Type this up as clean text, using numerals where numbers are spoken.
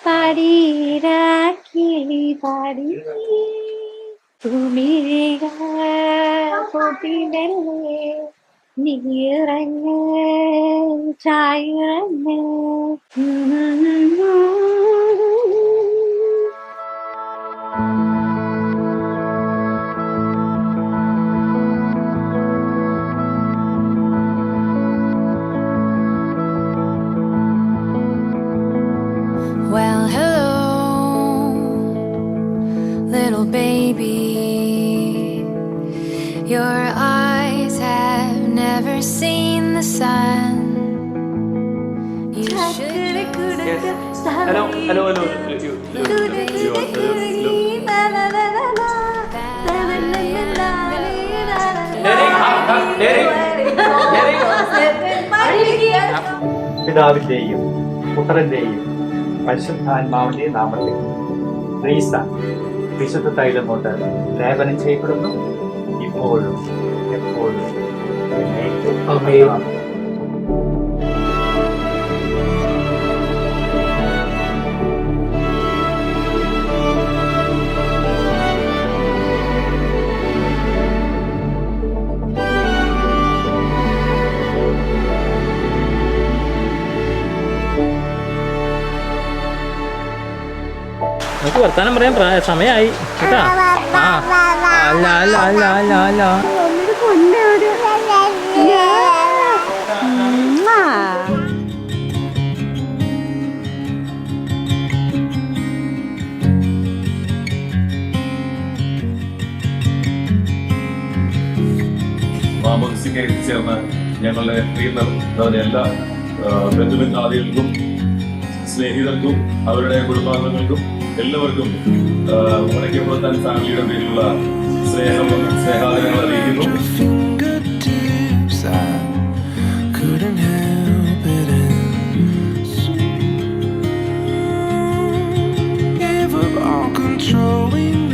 പാടീരാ കിളി പാടി തുമിഴിക പൊട്ടിടല്ലേ നീറങ്ങ് ചായുറങ്ങ് Well, hello, little baby. Your eyes have never seen the sun. You should Hello. പിതാവിന്റെയും പുത്രന്റെയും പരിശുദ്ധാത്മാവിന്റെയും നാമത്തിൽ റീസ വിശുദ്ധ തൈലം കൊണ്ട് ലേപനം ചെയ്യപ്പെടുന്നു, ഇപ്പോഴും എപ്പോഴും എന്നേക്കും. ആമേൻ. നമുക്ക് വർത്താനം പറയാൻ സമയമായി കേട്ടാ. അല്ല മാമോദിസയ്ക്ക് ചേർന്ന ഞങ്ങളുടെ പ്രിയപ്പെട്ട എല്ലാ ബന്ധുമിത്രാദികൾക്കും സ്നേഹിതർക്കും അവരുടെ കുടുംബാംഗങ്ങൾക്കും എല്ലാവർക്കും ഉമ്മണിക്കപ്പുറത്താൻ ഫാമിലിയുടെ പേരിലുള്ള സ്നേഹാദരങ്ങൾ അറിയിക്കുന്നു. Controlling